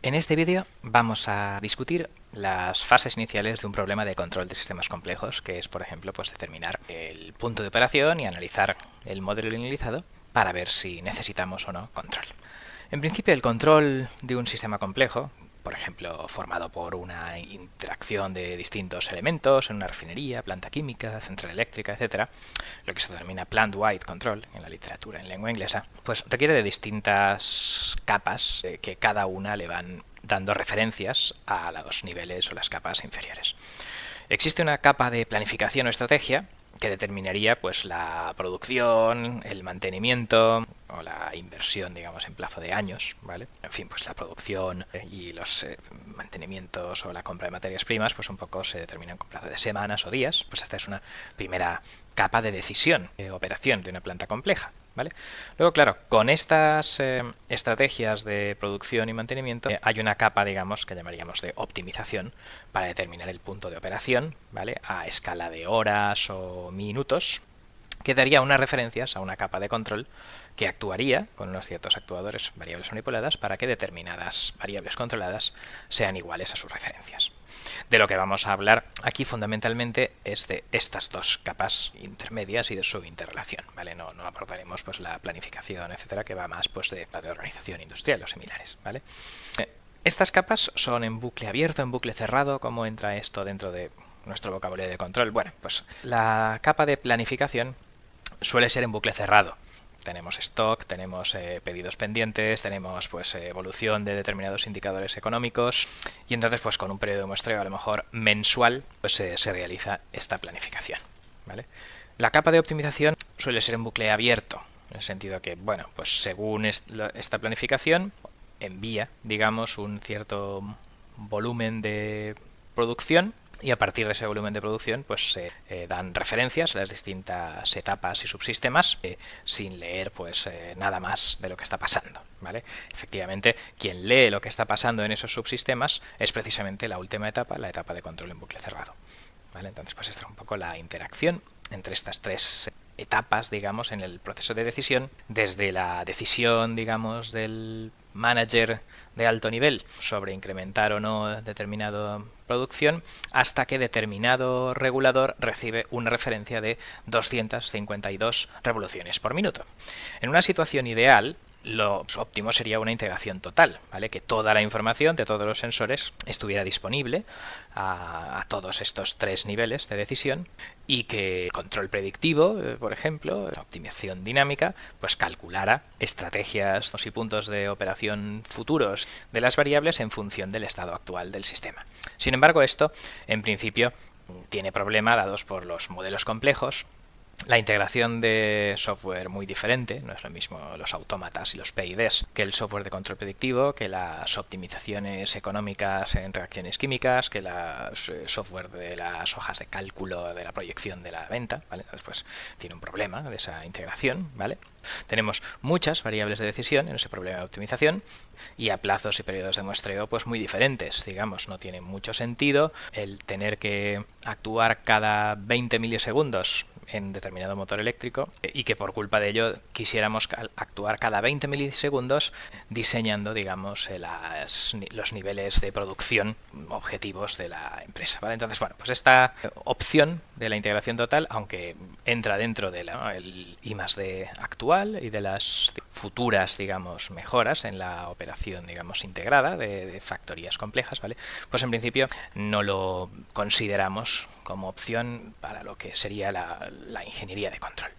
En este vídeo vamos a discutir las fases iniciales de un problema de control de sistemas complejos, que es, por ejemplo, pues determinar el punto de operación y analizar el modelo linealizado para ver si necesitamos o no control. En principio, el control de un sistema complejo, por ejemplo, formado por una interacción de distintos elementos en una refinería, planta química, central eléctrica, etcétera, lo que se denomina plant-wide control en la literatura en lengua inglesa, pues requiere de distintas capas que cada una le van dando referencias a los niveles o las capas inferiores. Existe una capa de planificación o estrategia que determinaría pues la producción, el mantenimiento o la inversión, digamos, en plazo de años, ¿vale? En fin, pues la producción y los mantenimientos o la compra de materias primas, pues un poco se determinan con plazo de semanas o días. Pues esta es una primera capa de decisión, de operación de una planta compleja, ¿vale? Luego, claro, con estas estrategias de producción y mantenimiento hay una capa, digamos, que llamaríamos de optimización para determinar el punto de operación, ¿vale? A escala de horas o minutos, que daría unas referencias a una capa de control que actuaría con unos ciertos actuadores, variables manipuladas, para que determinadas variables controladas sean iguales a sus referencias. De lo que vamos a hablar aquí fundamentalmente es de estas dos capas intermedias y de su interrelación, ¿vale? No abordaremos pues la planificación, etcétera, que va más pues de organización industrial o similares, ¿vale? Estas capas son en bucle abierto, en bucle cerrado. ¿Cómo entra esto dentro de nuestro vocabulario de control? Bueno, pues la capa de planificación suele ser en bucle cerrado. Tenemos stock, tenemos pedidos pendientes, tenemos pues evolución de determinados indicadores económicos y entonces pues con un periodo de muestreo a lo mejor mensual pues se realiza esta planificación, ¿vale? La capa de optimización suele ser en bucle abierto, en el sentido que, bueno, pues según esta planificación envía, digamos, un cierto volumen de producción y a partir de ese volumen de producción pues se dan referencias a las distintas etapas y subsistemas sin leer pues nada más de lo que está pasando, ¿vale? Efectivamente, quien lee lo que está pasando en esos subsistemas es precisamente la última etapa, la etapa de control en bucle cerrado, ¿vale? Entonces pues esta es un poco la interacción entre estas tres etapas, digamos, en el proceso de decisión, desde la decisión, digamos, del manager de alto nivel sobre incrementar o no determinada producción, hasta que determinado regulador recibe una referencia de 252 revoluciones por minuto. En una situación ideal, lo óptimo sería una integración total, ¿vale? Que toda la información de todos los sensores estuviera disponible a todos estos tres niveles de decisión y que control predictivo, por ejemplo, la optimización dinámica, pues calculara estrategias y puntos de operación futuros de las variables en función del estado actual del sistema. Sin embargo, esto, en principio, tiene problema dados por los modelos complejos, la integración de software muy diferente, no es lo mismo los autómatas y los PIDs que el software de control predictivo, que las optimizaciones económicas en reacciones químicas, que los software de las hojas de cálculo de la proyección de la venta, ¿vale? Entonces, pues tiene un problema de esa integración, ¿vale? Tenemos muchas variables de decisión en ese problema de optimización y a plazos y periodos de muestreo pues muy diferentes, digamos, no tiene mucho sentido el tener que actuar cada 20 milisegundos en determinado motor eléctrico y que por culpa de ello quisiéramos actuar cada 20 milisegundos diseñando, digamos, los niveles de producción objetivos de la empresa, ¿vale? Entonces, bueno, pues esta opción de la integración total, aunque entra dentro de el I+D actual y de las futuras, digamos, mejoras en la operación, digamos, integrada de factorías complejas, ¿vale? Pues en principio no lo consideramos como opción para lo que sería la ingeniería de control.